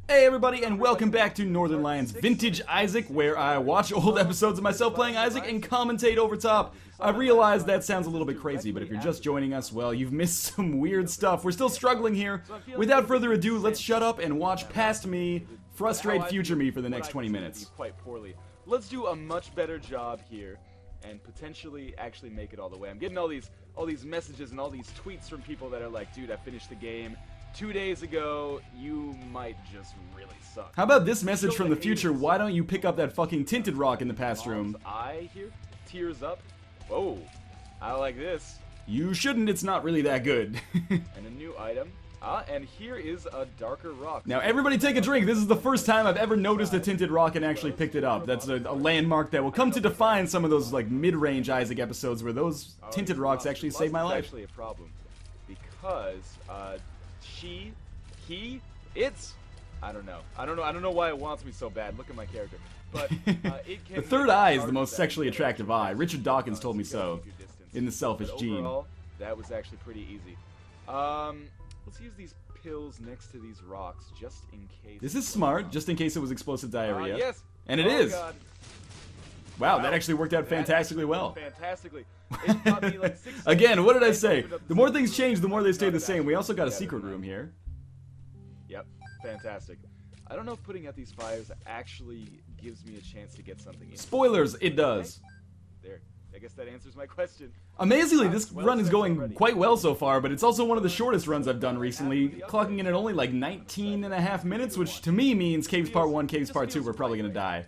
Hey everybody, and welcome back to Northernlion's Vintage Isaac, where I watch old episodes of myself playing Isaac and commentate over top. I realize that sounds a little bit crazy, but if you're just joining us, well, you've missed some weird stuff. We're still struggling here. Without further ado, let's shut up and watch past me frustrate future me for the next 20 minutes. Quite poorly. Let's do a much better job here and potentially actually make it all the way. I'm getting all these messages and all these tweets from people that are like, dude, I finished the game 2 days ago, you might just really suck. How about this message from the future? Why don't you pick up that fucking tinted rock in the past room? I hear tears up. Whoa, I like this. You shouldn't, it's not really that good. And a new item. And here is a darker rock. Now everybody take a drink. This is the first time I've ever noticed a tinted rock and actually picked it up. That's a landmark that will come to define some of those like mid-range Isaac episodes where those tinted rocks actually saved my life. It's actually a problem because I don't know why it wants me so bad. Look at my character. But it can the third eye is the most sexually attractive eye. Richard Dawkins told me so in The Selfish Gene. Overall, that was actually pretty easy. Let's use these pills next to these rocks just in case. This is smart, just in case it was explosive diarrhea. Yes. And it is. God. Wow, that actually worked out fantastically well. Fantastically. It got me like 6 Again, what did I say? The more things change, the more they stay the same. We also got a secret room here. Yep, fantastic. I don't know if putting out these fires actually gives me a chance to get something in. Spoilers, it does. There. I guess that answers my question. Amazingly, this run is going quite well so far, but it's also one of the shortest runs I've done recently, clocking in at only like 19.5 minutes, which to me means Caves Part 1, Caves Part 2, we're probably gonna die.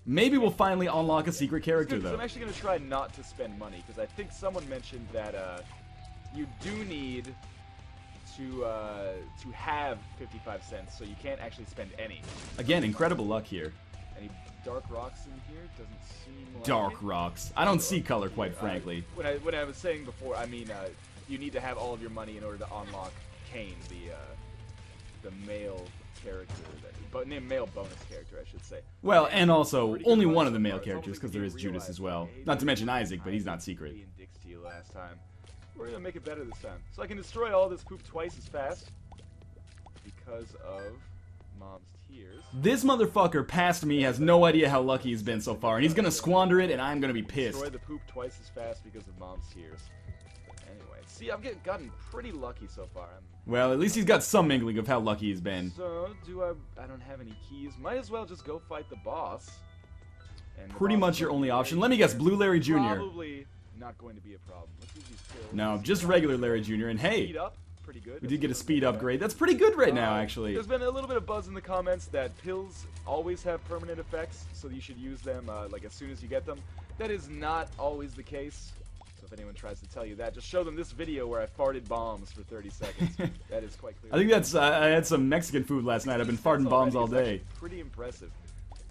Maybe we'll finally unlock a secret character, though. I'm actually going to try not to spend money, because I think someone mentioned that you do need to have 55 cents, so you can't actually spend any. Again, incredible luck here. Any dark rocks in here? Doesn't seem like dark it. rocks. I don't see color, quite frankly. When I was saying before, I mean, you need to have all of your money in order to unlock Kane, the male character, male bonus character, I should say. Well, and also only one of the male characters, because there is Judas as well. Not to mention Isaac, but he's not secret. Dicks to you last time. We're gonna make it better this time, so I can destroy all this poop twice as fast because of Mom's tears. This motherfucker past me has no idea how lucky he's been so far, and he's gonna squander it, and I'm gonna be pissed. Destroy the poop twice as fast because of Mom's tears. Anyway, see, I've gotten pretty lucky so far. Well, at least he's got some inkling of how lucky he's been. So, I don't have any keys. Might as well just go fight the boss. And pretty much your only option. Let me guess, Blue Larry Jr. Probably not going to be a problem. Let's use these pills. No, just regular Larry Jr. And hey, speed up. Pretty good. We did get a speed upgrade. That's pretty good right now, actually. There's been a little bit of buzz in the comments that pills always have permanent effects, so you should use them like as soon as you get them. That is not always the case. So if anyone tries to tell you that, just show them this video where I farted bombs for 30 seconds. That is quite clear. I think that's, I had some Mexican food last night. I've been farting bombs all day. Pretty impressive.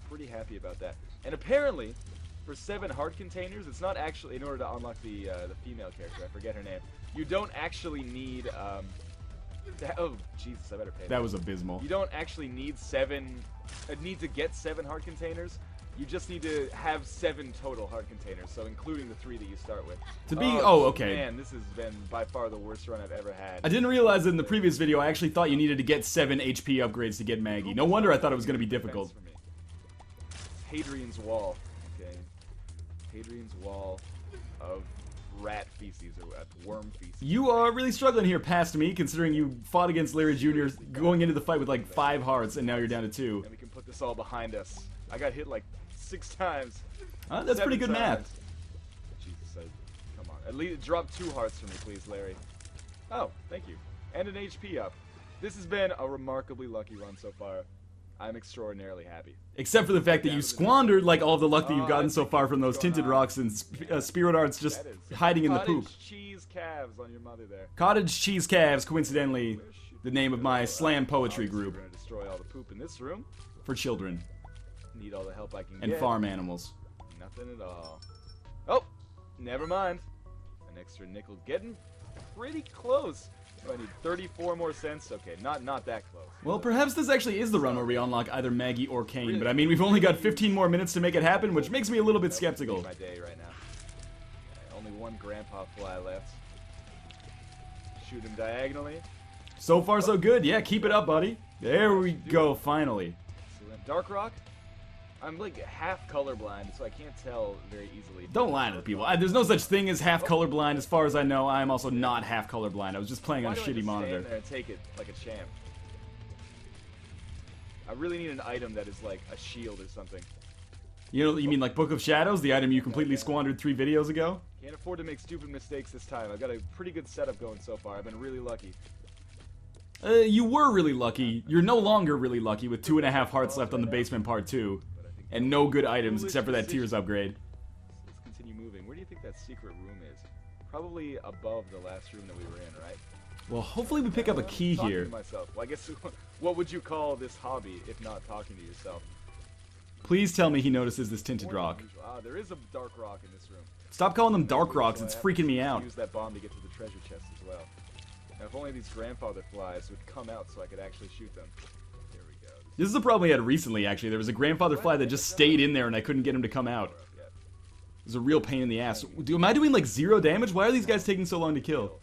Pretty happy about that. And apparently, for 7 heart containers, it's not actually, in order to unlock the female character, I forget her name, you don't actually need, oh, Jesus, I better pay that was abysmal. You don't actually need need to get 7 heart containers. You just need to have 7 total heart containers, so including the 3 that you start with. To be, oh, okay. Man, this has been by far the worst run I've ever had. I didn't realize that in the previous video I actually thought you needed to get 7 HP upgrades to get Maggie. No wonder I thought it was going to be difficult. Hadrian's Wall. Okay. Hadrian's Wall of rat feces, or worm feces. You are really struggling here past me, considering you fought against Larry Jr. going into the fight with like 5 hearts, and now you're down to 2. And we can put this all behind us. I got hit like 6 times. That's pretty good math. Jesus, come on. At least drop 2 hearts for me, please, Larry. Oh, thank you. And an HP up. This has been a remarkably lucky run so far. I'm extraordinarily happy. Except for the fact that you squandered like all the luck that you've gotten so far from those tinted rocks and spirit arts just hiding in the poop. Cottage cheese calves on your mother there. Cottage cheese calves, coincidentally, the name of my slam poetry group. We're gonna destroy all the poop in this room. For children. Need all the help I can get. And farm animals. Nothing at all. Oh, never mind. An extra nickel. Getting pretty close. I need 34 more cents. Okay, not that close. Well, perhaps this actually is the run where we unlock either Maggie or Kane, but I mean, we've only got 15 more minutes to make it happen, which makes me a little bit skeptical. My day right now. Only one grandpa fly left. Shoot him diagonally. So far, so good. Yeah, keep it up, buddy. There we go, finally. Excellent. Dark Rock? I'm like half colorblind, so I can't tell very easily. Don't lie to the people. There's no such thing as half colorblind. As far as I know, I'm also not half colorblind. I was just playing on a shitty monitor. Stand there and take it like a champ. I really need an item that is like a shield or something. You mean like Book of Shadows, the item you completely squandered 3 videos ago? Can't afford to make stupid mistakes this time. I've got a pretty good setup going so far. I've been really lucky. You were really lucky. You're no longer really lucky with 2.5 hearts left on the basement part 2. And no good items except for that Tears upgrade. Let's continue moving. Where do you think that secret room is? Probably above the last room that we were in, right? Well, hopefully we pick up a key Talking here. to myself. Well, I guess, what would you call this hobby if not talking to yourself? Please tell me he notices this tinted rock. Ah, there is a dark rock in this room. Stop calling them dark rocks, it's freaking me out. Use that bomb to get to the treasure chest as well. Now, if only these grandfather flies would come out so I could actually shoot them. There we go. This is a problem we had recently, actually. There was a grandfather fly that just stayed in there and I couldn't get him to come out. It was a real pain in the ass. Am I doing like 0 damage? Why are these guys taking so long to kill?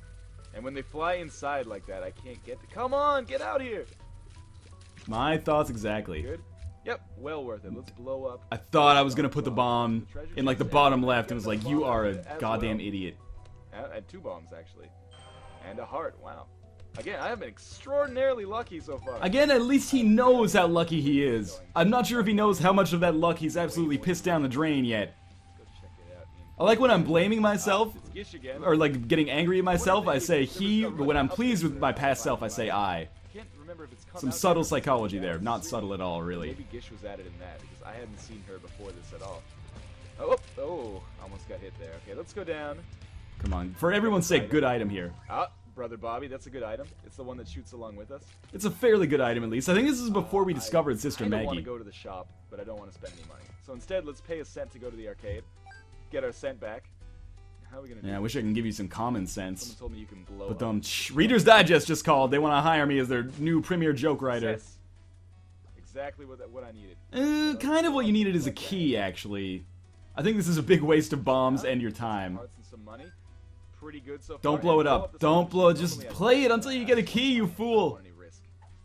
And when they fly inside like that, I can't get to... Come on, get out here! My thoughts exactly. Good? Yep, well worth it. Let's blow up. I thought I was gonna put the bomb in like the bottom left and was like, you are a goddamn idiot. I had 2 bombs actually. And a heart, wow. Again, I have been extraordinarily lucky so far. Again, at least he knows how lucky he is. I'm not sure if he knows how much of that luck he's absolutely pissed down the drain yet. I like when I'm blaming myself, or like getting angry at myself, I say he, but when I'm pleased with my past self, I say I. Some subtle psychology there, not subtle at all, really. Maybe Gish was added in that, because I hadn't seen her before this at all. Oh, almost got hit there. Okay, let's go down. Come on, for everyone's sake, good item here. Ah, Brother Bobby, that's a good item. It's the one that shoots along with us. It's a fairly good item, at least. I think this is before we discovered Sister Maggie. I want to go to the shop, but I don't want to spend any money. So instead, let's pay a cent to go to the arcade. Get our cent back. How are we gonna do I wish I can give you some common sense. Someone told me you can blow But up. Reader's Digest just called. They want to hire me as their new premier joke writer. Yes. Exactly what I needed. Kind of what you needed is a key, actually. I think this is a big waste of bombs and your time. Hearts and some money. Pretty good so far. Don't blow it up. Don't blow it. Just play it until you get a key, you fool.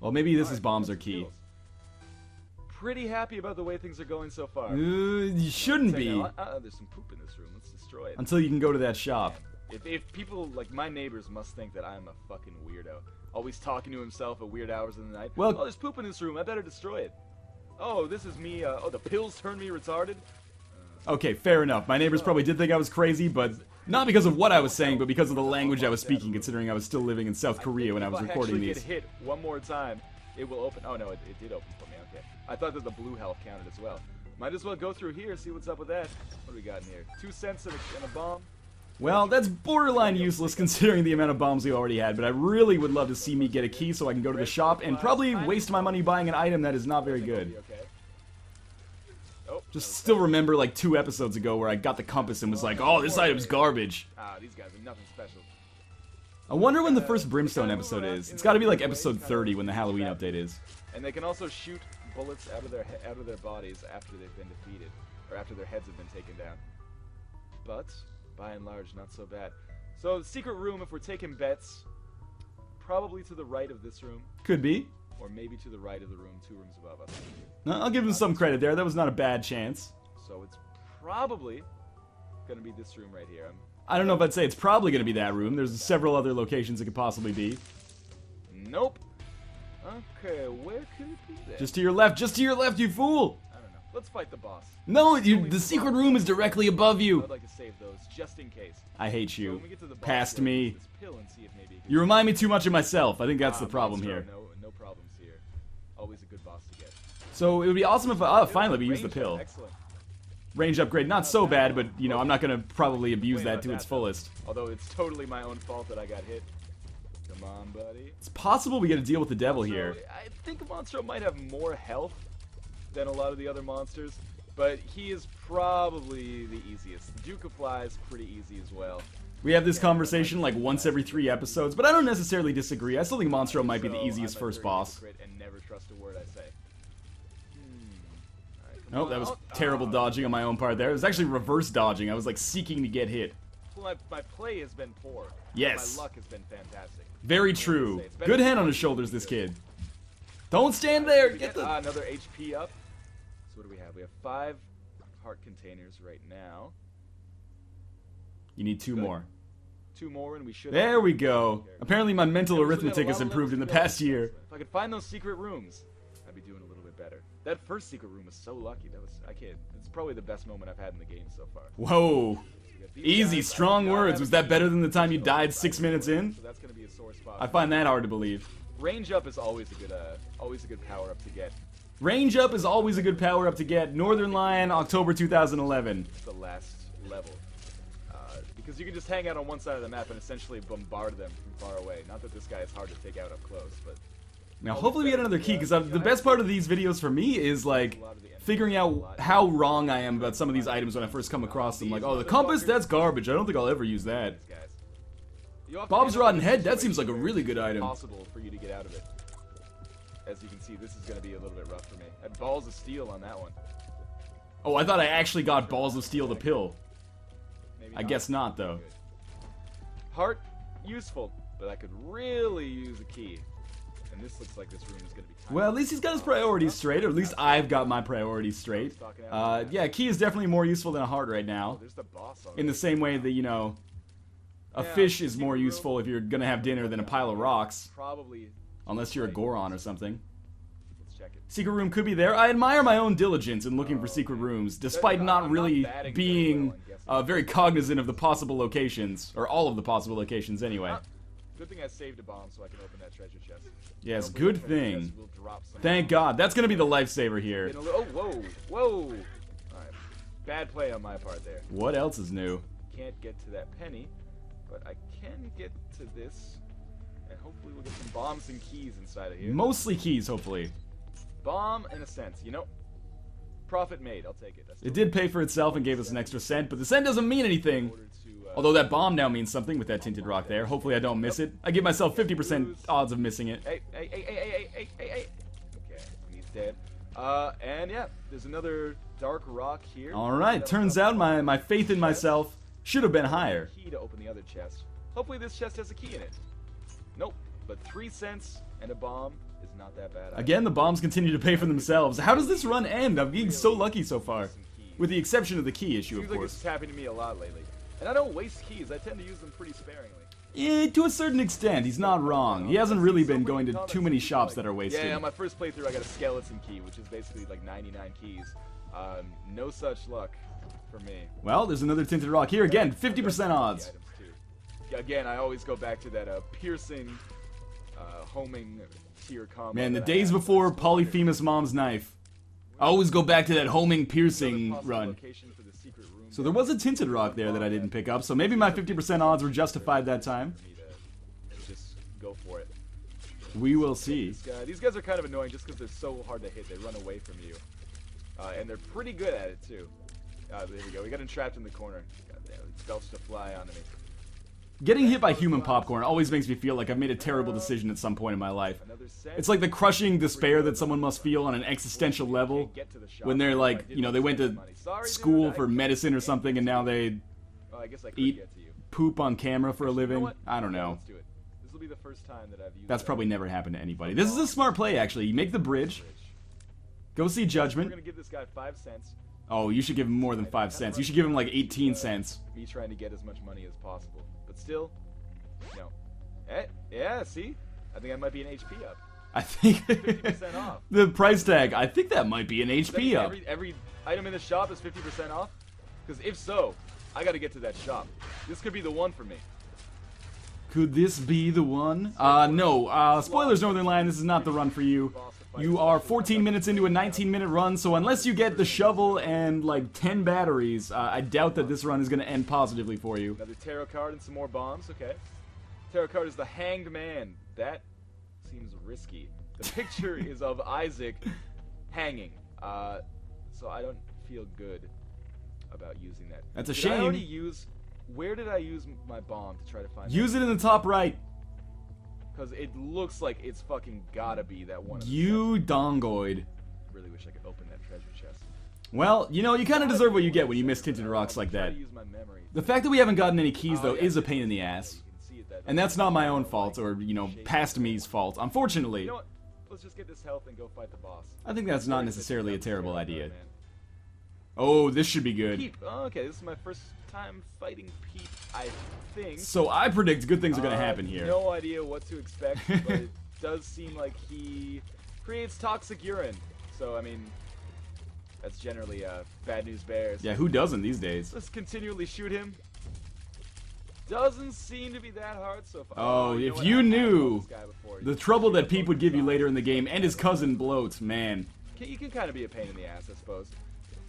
Well, maybe this is bombs or key. Pretty happy about the way things are going so far. You shouldn't be. There's some poop in this room. Let's destroy it. Until you can go to that shop. If people, like my neighbors, must think that I'm a fucking weirdo. Always talking to himself at weird hours of the night. Well, oh, there's poop in this room. I better destroy it. Oh, this is me. Oh, the pills turned me retarded. Okay, fair enough. My neighbors probably did think I was crazy, but not because of what I was saying, but because of the language I was speaking, considering I was still living in South Korea when I was recording these. If I get hit one more time, it will open. Oh, no, it did open for me. Okay. I thought that the blue health counted as well. Might as well go through here, see what's up with that. What do we got in here? 2 cents and a bomb. Well, that's borderline useless considering the amount of bombs we already had, but I really would love to see me get a key so I can go to the shop and probably waste my money buying an item that is not very good. Just still remember like 2 episodes ago where I got the compass and was like, oh, this item's garbage. Ah, these guys are nothing special. I wonder when the first Brimstone episode is. It's got to be like episode 30 when the Halloween update is. And they can also shoot bullets out of their bodies after they've been defeated, or after their heads have been taken down. But by and large, not so bad. So the secret room, if we're taking bets, probably to the right of this room. Could be. Or maybe to the right of the room, 2 rooms above us. No, I'll give him some credit there. That was not a bad chance. So it's probably going to be this room right here. I don't know if I'd say it's probably going to be that room. There's several other locations it could possibly be. Nope. Okay, where could it be then? Just to your left, you fool! I don't know. Let's fight the boss. No, the secret room is directly above you. I'd like to save those, just in case. I hate you. So when we get to the boss, Past me. this pill and see if maybe You remind me too much of myself. I think that's the problem here. No problems here. Always a good boss to get. So it would be awesome if finally we use the pill. Excellent. Range upgrade, not so bad, but you know, I'm not gonna probably abuse that to its fullest. Although it's totally my own fault that I got hit. Come on, buddy. It's possible we get to deal with the devil here. I think Monstro might have more health than a lot of the other monsters, but he is probably the easiest. The Duke of Flies pretty easy as well. We have this conversation like once every 3 episodes, but I don't necessarily disagree. I still think Monstro might be the easiest first boss. And never trust a word I say. Oh, that was terrible dodging on my own part there. It was actually reverse dodging. I was like seeking to get hit. Well, my play has been poor. Yes. My luck has been fantastic. Very true. Good head on his shoulders, this kid. Don't stand there. Get the... another HP up. So what do we have? We have 5 heart containers right now. You need 2 more. 2 more and we should... There we go. Apparently my mental arithmetic has improved in the past year. If I could find those secret rooms, I'd be doing a little bit better. That first secret room was so lucky. I can't... It's probably the best moment I've had in the game so far. Whoa. Easy, strong words. Was that better than the time you died 6 minutes in? So that's gonna be a sore spot. I find that hard to believe. Range up is always a good power up to get. Range up is always a good power up to get. Northernlion, October 2011. It's the last level. Because you can just hang out on one side of the map and essentially bombard them from far away. Not that this guy is hard to take out up close, but... Now hopefully we get another key, because the best part of these videos for me is, like, figuring out how wrong I am about some of these items when I first come across them. Like, oh, the compass, that's garbage. I don't think I'll ever use that. Bob's Rotten Head, that seems like a really good item. Possible for you to get out of it. As you can see, this is going to be a little bit rough for me. I had Balls of Steel on that one. Oh, I thought I actually got Balls of Steel the pill. I guess not, though. Heart, useful, but I could really use a key. And this looks like this room is going to be tiny. Well, at least he's got his priorities straight, or at least I've got my priorities straight. Yeah, key is definitely more useful than a heart right now. In the same way that, you know, a fish is more useful if you're going to have dinner than a pile of rocks. Unless you're a Goron or something. Secret room could be there. I admire my own diligence in looking for secret rooms, despite not really being very cognizant of the possible locations, or all of the possible locations anyway. Good thing I saved a bomb so I can open that treasure chest. Yes, good thing. Thank God. That's going to be the lifesaver here. Oh, whoa, whoa. Alright, bad play on my part there. What else is new? Can't get to that penny, but I can get to this, and hopefully we'll get some bombs and keys inside of here. Mostly keys, hopefully. Bomb, in a sense, you know. Profit made, I'll take it. It did pay for itself and gave us an extra cent, but the cent doesn't mean anything. Although that bomb now means something with that tinted rock there. Hopefully I don't miss it. I give myself 50% odds of missing it. Hey. Okay, he's dead. And yeah, there's another dark rock here. Alright, turns out my faith in myself should have been higher. Key to open the other chest. Hopefully this chest has a key in it. Nope, but 3 cents and a bomb is not that bad. Again, the bombs continue to pay for themselves. How does this run end? I'm being so lucky so far. With the exception of the key issue, of course. Seems like this is happening to me a lot lately. And I don't waste keys, I tend to use them pretty sparingly. Yeah, to a certain extent, he's not wrong. He hasn't really been going to too many shops that are wasted. Yeah, on my first playthrough I got a skeleton key, which is basically like 99 keys. No such luck for me. Well, there's another tinted rock here again, 50% odds. Again, I always go back to that piercing, homing tier combo. Man, the days before Polyphemus Mom's knife. I always go back to that homing piercing run. So there was a tinted rock there that I didn't pick up, so maybe my 50% odds were justified that time. Just go for it. We will see. These guys are kind of annoying just because they're so hard to hit. They run away from you. And they're pretty good at it, too. There we go. We got entrapped in the corner. God damn, it belched to fly onto me. Getting hit by human popcorn always makes me feel like I've made a terrible decision at some point in my life. It's like the crushing despair that someone must feel on an existential level when they're like, you know, they went to school for medicine or something and now they eat poop on camera for a living. I don't know. That's probably never happened to anybody. This is a smart play, actually. You make the bridge. Go see Judgment. We're gonna give this guy 5 cents. Oh, you should give him more than 5 cents. You should give him like 18 cents. Me trying to get as much money as possible. But still, no. Yeah, see? I think I might be an HP up. I think 50% off. The price tag, I think that might be an HP up. Every item in the shop is 50% off? Because if so, I gotta get to that shop. This could be the one for me. Could this be the one? No. Spoilers, Northernlion, this is not the run for you. You are 14 minutes into a 19-minute run, so unless you get the shovel and, like, 10 batteries, I doubt that this run is going to end positively for you. Another tarot card and some more bombs, okay. Tarot card is the Hanged Man. That seems risky. The picture is of Isaac hanging, so I don't feel good about using that. That's a shame. I already use... Where did I use my bomb to try to find Use it in the top right. Because it looks like it's fucking gotta be that one. You dongoid. Really wish I could open that treasure chest. Well, you know, you kind of deserve what you get when you miss tinted rocks like that. The fact that we haven't gotten any keys, though, is a pain in the ass. You can see it, that And that's not my own fault, or, you know, past me's fault, unfortunately. You know what? Let's just get this health and go fight the boss. I think that's not necessarily a terrible idea. Oh, this should be good. Peep. Oh, okay, this is my first time fighting Peep, I think. So I predict good things are going to happen here. No idea what to expect, but it does seem like he creates toxic urine. So, I mean, that's generally bad news bears. Yeah, who doesn't these days? Let's continually shoot him. Doesn't seem to be that hard so far. Oh, you know if what? you knew This guy before. the trouble that Peep would give you later in the game, and his cousin Bloat, man. You can kind of be a pain in the ass, I suppose.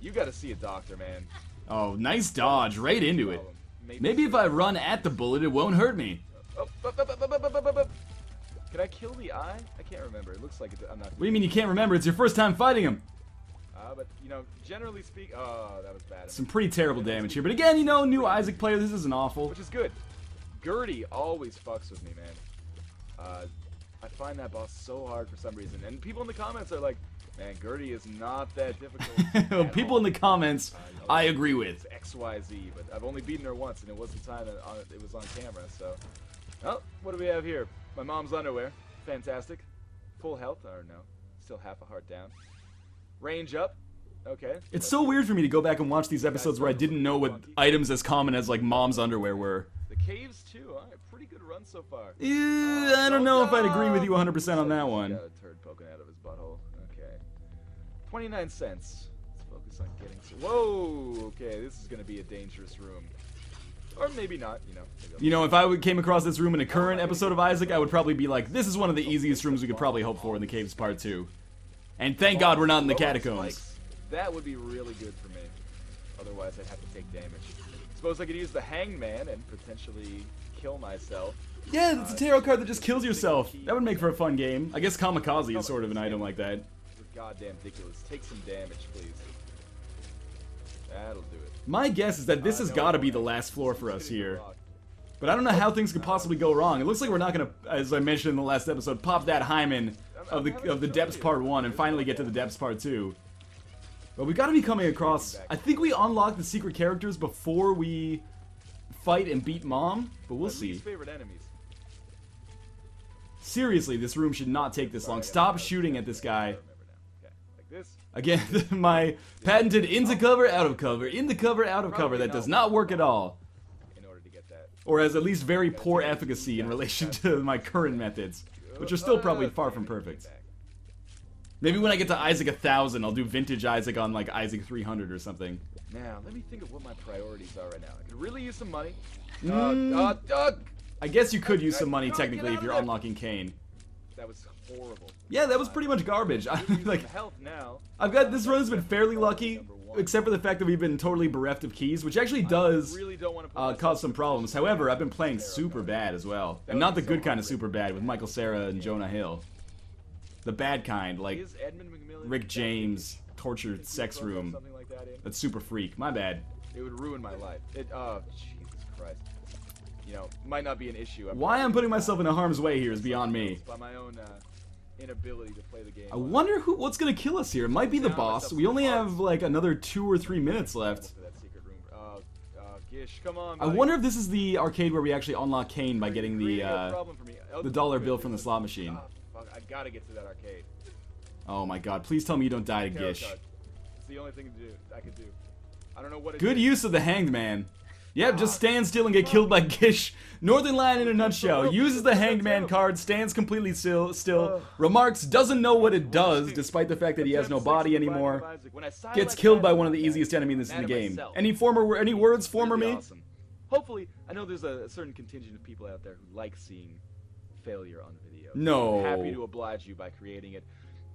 You got to see a doctor, man. Oh, nice dodge, right into it. Maybe if I run at the bullet, it won't hurt me. Can I kill the eye? I can't remember. It looks like I'm not. What do you mean you can't remember? It's your first time fighting him. But, you know, generally speaking... Oh, that was bad. Some pretty terrible damage here. But again, you know, new Isaac player, this isn't awful. Which is good. Gertie always fucks with me, man. I find that boss so hard for some reason. And people in the comments are like, man, Gertie is not that difficult. People in the comments, I agree with. XYZ, but I've only beaten her once, and it wasn't time that it was on camera, so... Oh, what do we have here? My mom's underwear. Fantastic. Full health, or no. Still half a heart down. Range up. Okay. It's so weird for me to go back and watch these episodes where I didn't know what items as common as, like, mom's underwear were. The caves, too. All right, pretty good run so far. I don't know if I'd agree with you 100% on that one. Got a turd poking out of his butthole. Okay. 29 cents. Let's focus on getting... Whoa! Okay, this is going to be a dangerous room. Or maybe not, you know. You know, if I came across this room in a current episode of Isaac, I would probably be like, this is one of the easiest rooms we could probably hope for in the Caves Part 2. And thank God we're not in the catacombs. That would be really good for me. Otherwise, I'd have to take damage. Suppose I could use the Hanged Man and potentially kill myself. Yeah, it's a tarot card that just kills yourself. That would make for a fun game. I guess Kamikaze is sort of an item like that. It's goddamn ridiculous. Take some damage, please. That'll do it. My guess is that this has got to be the last floor for us here. But I don't know how things could possibly go wrong. It looks like we're not going to, as I mentioned in the last episode, pop that hymen of the Depths Part 1 and finally get to the Depths Part 2. But we got to be coming across... I think we unlock the secret characters before we fight and beat Mom, but we'll see. Favorite enemies. Seriously, this room should not take this long. Stop shooting at this guy. Okay, like this. Again, my patented into cover, out of cover, into cover, out of cover. That does not work at all. In order to get that. Or has at least very poor efficacy in relation to my current methods, which are still probably far from perfect. Maybe when I get to Isaac 1000, I'll do vintage Isaac on like Isaac 300 or something. Now, let me think of what my priorities are right now. I could really use some money. I guess you could use some money technically if you're unlocking Cain. That was horrible. Yeah, that was pretty much garbage. Like, Health now. I've got this run's been fairly lucky, except for the fact that we've been totally bereft of keys, which actually does cause some problems. However, I've been playing super bad as well, and not the good kind of super bad with Michael Cera and Jonah Hill. The bad kind, like Rick James, tortured sex room. That's super freak. My bad. It would ruin my life. Oh, Jesus Christ. You know, might not be an issue. Why I'm putting myself in harm's way here is beyond me. By my own inability to play the game. I wonder what's gonna kill us here. It might be the boss. We only have like another 2 or 3 minutes left. Gish, come on, I wonder if this is the arcade where we actually unlock Cain by getting the dollar bill from the slot machine. I gotta get to that arcade. Oh my god, please tell me you don't die to Gish. It's the only thing I could do. I don't know what it Good use of the Hanged Man. Yep, just stand still and get killed by Gish. Northernlion in a nutshell. Uses the Hanged Man card, stands completely still, remarks, doesn't know what it does, despite the fact that he has no body anymore. Gets killed by one of the easiest enemies in the game. Any words, former me? Hopefully, I know there's a certain contingent of people out there who like seeing failure on video. No. I'm happy to oblige you by creating it.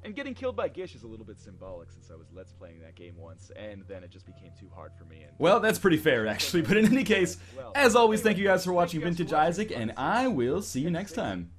And getting killed by Gish is a little bit symbolic since I was Let's Playing that game once, and then it just became too hard for me. Well, that's pretty fair, actually. But in any case, as always, thank you guys for watching Vintage Isaac, and I will see you next time.